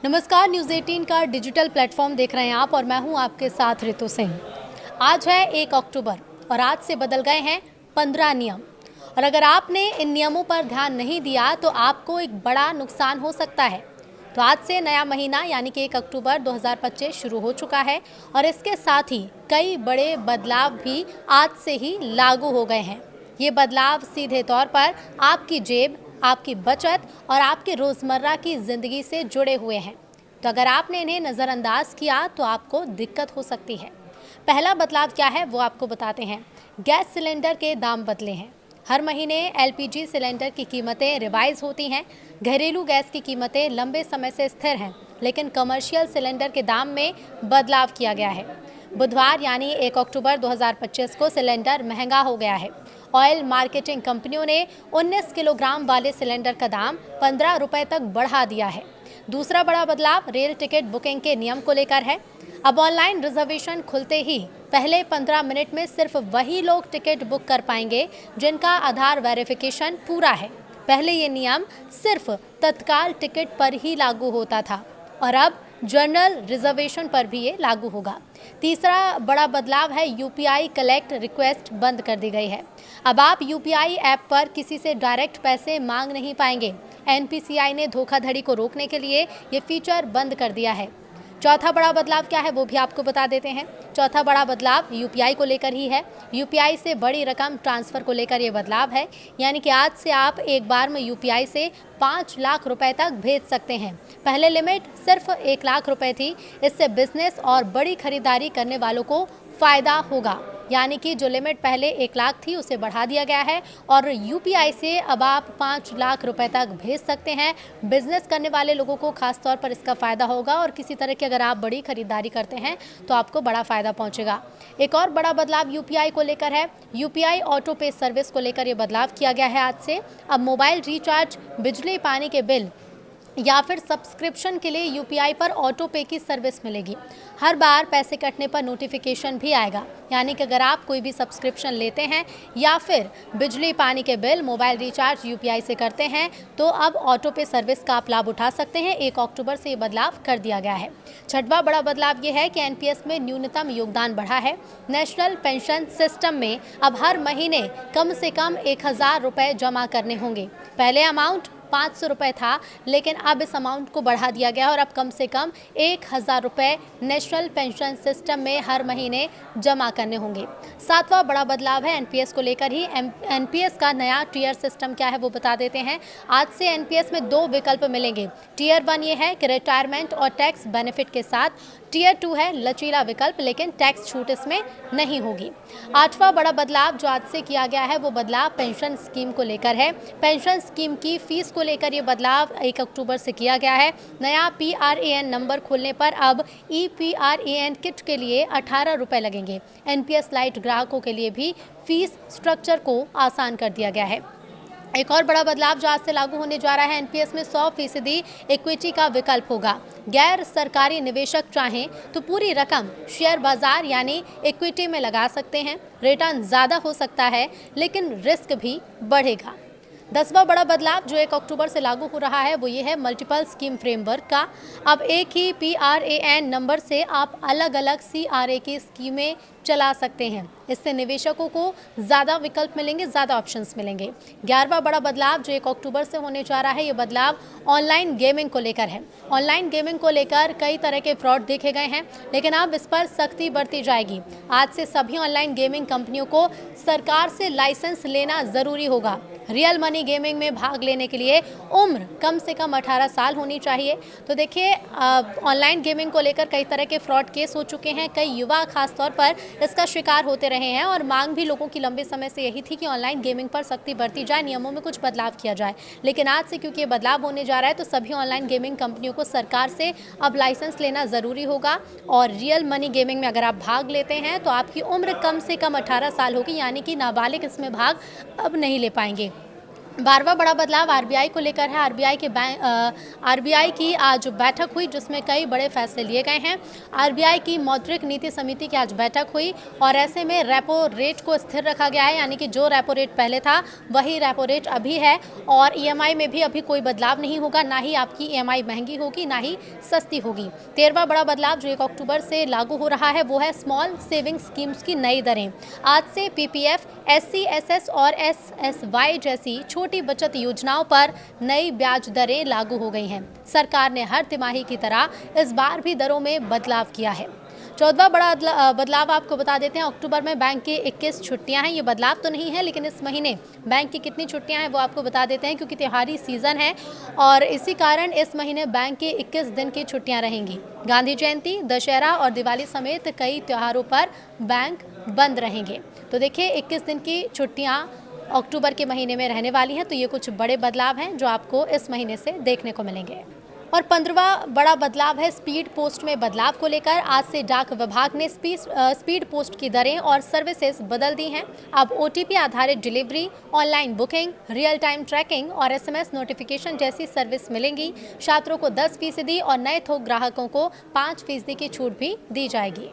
नमस्कार, न्यूज़ 18 का digital platform देख रहे हैं आप और मैं हूं आपके साथ रितु सिंह। आज है 1 अक्टूबर और आज से बदल गए हैं 15 नियम। और अगर आपने इन नियमों पर ध्यान नहीं दिया तो आपको एक बड़ा नुकसान हो सकता है। तो आज से नया महीना यानी कि 1 अक्टूबर 2025 शुरू हो चुका है और इसके साथ ही कई बड़े बदलाव भी आज से ही लागू हो गए हैं। ये बदलाव सीधे तौर पर आपकी जेब, आपकी बचत और आपके रोज़मर्रा की ज़िंदगी से जुड़े हुए हैं। तो अगर आपने इन्हें नज़रअंदाज किया तो आपको दिक्कत हो सकती है। पहला बदलाव क्या है वो आपको बताते हैं। गैस सिलेंडर के दाम बदले हैं। हर महीने एलपीजी सिलेंडर की कीमतें रिवाइज होती हैं। घरेलू गैस की कीमतें लंबे समय से स्थिर हैं, लेकिन कमर्शियल सिलेंडर के दाम में बदलाव किया गया है। बुधवार यानी 1 अक्टूबर 2025 को सिलेंडर महंगा हो गया है। ऑयल मार्केटिंग कंपनियों ने 19 किलोग्राम वाले सिलेंडर का दाम 15 रुपए तक बढ़ा दिया है। दूसरा बड़ा बदलाव रेल टिकट बुकिंग के नियम को लेकर है। अब ऑनलाइन रिजर्वेशन खुलते ही पहले 15 मिनट में सिर्फ वही लोग टिकट बुक कर पाएंगे जिनका आधार वेरिफिकेशन पूरा है। पहले ये नियम सिर्फ तत्काल टिकट पर ही लागू होता था और अब जनरल रिजर्वेशन पर भी ये लागू होगा। तीसरा बड़ा बदलाव है यूपीआई कलेक्ट रिक्वेस्ट बंद कर दी गई है। अब आप यूपीआई ऐप पर किसी से डायरेक्ट पैसे मांग नहीं पाएंगे। एनपीसीआई ने धोखाधड़ी को रोकने के लिए ये फीचर बंद कर दिया है। चौथा बड़ा बदलाव क्या है वो भी आपको बता देते हैं। चौथा बड़ा बदलाव यूपीआई को लेकर ही है। यूपीआई से बड़ी रकम ट्रांसफ़र को लेकर ये बदलाव है, यानी कि आज से आप एक बार में यूपीआई से 5 लाख रुपए तक भेज सकते हैं। पहले लिमिट सिर्फ 1 लाख रुपए थी। इससे बिजनेस और बड़ी खरीदारी करने वालों को फ़ायदा होगा, यानी कि जो लिमिट पहले 1 लाख थी उसे बढ़ा दिया गया है और यूपीआई से अब आप 5 लाख रुपए तक भेज सकते हैं। बिजनेस करने वाले लोगों को खास तौर पर इसका फ़ायदा होगा और किसी तरह की अगर आप बड़ी खरीदारी करते हैं तो आपको बड़ा फ़ायदा पहुंचेगा। एक और बड़ा बदलाव यूपीआई को लेकर है। यूपीआई ऑटो पे सर्विस को लेकर ये बदलाव किया गया है आज से। अब मोबाइल रिचार्ज, बिजली पानी के बिल या फिर सब्सक्रिप्शन के लिए यूपीआई पर ऑटो पे की सर्विस मिलेगी। हर बार पैसे कटने पर नोटिफिकेशन भी आएगा, यानी कि अगर आप कोई भी सब्सक्रिप्शन लेते हैं या फिर बिजली पानी के बिल, मोबाइल रिचार्ज यूपीआई से करते हैं तो अब ऑटो पे सर्विस का आप लाभ उठा सकते हैं। 1 अक्टूबर से ये बदलाव कर दिया गया है। छठवां बड़ा बदलाव ये है कि एनपीएस में न्यूनतम योगदान बढ़ा है। नेशनल पेंशन सिस्टम में अब हर महीने कम से कम 1000 रुपये जमा करने होंगे। पहले अमाउंट 500 रुपये था, लेकिन अब इस अमाउंट को बढ़ा दिया गया और अब कम से कम 1000 रुपये नेशनल पेंशन सिस्टम में हर महीने जमा करने होंगे। सातवां बड़ा बदलाव है एनपीएस को लेकर ही। एनपीएस का नया टियर सिस्टम क्या है वो बता देते हैं। आज से एनपीएस में 2 विकल्प मिलेंगे। टियर 1 ये है कि रिटायरमेंट और टैक्स बेनिफिट के साथ। टियर 2 है लचीला विकल्प, लेकिन टैक्स छूट इसमें नहीं होगी। आठवां बड़ा बदलाव जो आज से किया गया है वो बदलाव पेंशन स्कीम को लेकर है। पेंशन स्कीम की फीस को लेकर ये बदलाव 1 अक्टूबर से किया गया है। नया पीआरएएन नंबर खोलने पर अब ईपीआरएएन किट के लिए 18 रुपये लगेंगे। एनपीएस लाइट ग्राहकों के लिए भी फीस स्ट्रक्चर को आसान कर दिया गया है। एक और बड़ा बदलाव जो आज से लागू होने जा रहा है, एनपीएस में 100% इक्विटी का विकल्प होगा। गैर सरकारी निवेशक चाहें तो पूरी रकम शेयर बाजार यानी इक्विटी में लगा सकते हैं। रिटर्न ज़्यादा हो सकता है, लेकिन रिस्क भी बढ़ेगा। 10वां बड़ा बदलाव जो 1 अक्टूबर से लागू हो रहा है वो ये है मल्टीपल स्कीम फ्रेमवर्क का। अब एक ही पीआरएएन नंबर से आप अलग अलग सीआरए की स्कीमें चला सकते हैं। इससे निवेशकों को ज़्यादा विकल्प मिलेंगे, ज़्यादा ऑप्शंस मिलेंगे। 11वां बड़ा बदलाव जो 1 अक्टूबर से होने जा रहा है ये बदलाव ऑनलाइन गेमिंग को लेकर है। ऑनलाइन गेमिंग को लेकर कई तरह के फ्रॉड देखे गए हैं, लेकिन अब इस पर सख्ती बरती जाएगी। आज से सभी ऑनलाइन गेमिंग कंपनियों को सरकार से लाइसेंस लेना ज़रूरी होगा। रियल मनी गेमिंग में भाग लेने के लिए उम्र कम से कम 18 साल होनी चाहिए। तो देखिए, ऑनलाइन गेमिंग को लेकर कई तरह के फ्रॉड केस हो चुके हैं। कई युवा खास तौर पर इसका शिकार होते रहे हैं और मांग भी लोगों की लंबे समय से यही थी कि ऑनलाइन गेमिंग पर सख्ती बरती जाए, नियमों में कुछ बदलाव किया जाए। लेकिन आज से क्योंकि ये बदलाव होने जा रहा है तो सभी ऑनलाइन गेमिंग कंपनियों को सरकार से अब लाइसेंस लेना ज़रूरी होगा। और रियल मनी गेमिंग में अगर आप भाग लेते हैं तो आपकी उम्र कम से कम 18 साल होगी, यानी कि नाबालिग इसमें भाग अब नहीं ले पाएंगे। 12वां बड़ा बदलाव आरबीआई को लेकर है। आरबीआई की आज बैठक हुई जिसमें कई बड़े फैसले लिए गए हैं। आरबीआई की मौद्रिक नीति समिति की आज बैठक हुई और ऐसे में रेपो रेट को स्थिर रखा गया है, यानी कि जो रेपो रेट पहले था वही रेपो रेट अभी है और ईएमआई में भी अभी कोई बदलाव नहीं होगा, ना ही आपकी ईएमआई महंगी होगी ना ही सस्ती होगी। 13वां बड़ा बदलाव जो 1 अक्टूबर से लागू हो रहा है वो है स्मॉल सेविंग स्कीम्स की नई दरें। आज से पीपीएफ, एससी, एसएस और एसएसवाई जैसी छोटी बचत योजनाओं पर नई ब्याज दरें लागू हो गई हैं। सरकार ने हर तिमाही की तरह इस बार भी दरों में बदलाव किया है। 14वां बड़ा बदलाव आपको बता देते हैं। अक्टूबर में बैंक की 21 छुट्टियां हैं। ये बदलाव तो नहीं है, लेकिन इस महीने बैंक की कितनी छुट्टियां हैं वो आपको बता देते हैं, क्योंकि त्योहारी सीजन है और इसी कारण इस महीने बैंक की 21 दिन की छुट्टियां रहेंगी। गांधी जयंती, दशहरा और दिवाली समेत कई त्योहारों पर बैंक बंद रहेंगे। तो देखिए 21 दिन की छुट्टियां अक्टूबर के महीने में रहने वाली हैं, तो ये कुछ बड़े बदलाव हैं जो आपको इस महीने से देखने को मिलेंगे। और 15वां बड़ा बदलाव है स्पीड पोस्ट में बदलाव को लेकर। आज से डाक विभाग ने स्पीड पोस्ट की दरें और सर्विसेज बदल दी हैं। अब ओटीपी आधारित delivery, online booking, real time tracking और एसएमएस नोटिफिकेशन जैसी सर्विस मिलेंगी। छात्रों को 10% और नए थोक ग्राहकों को 5% की छूट भी दी जाएगी।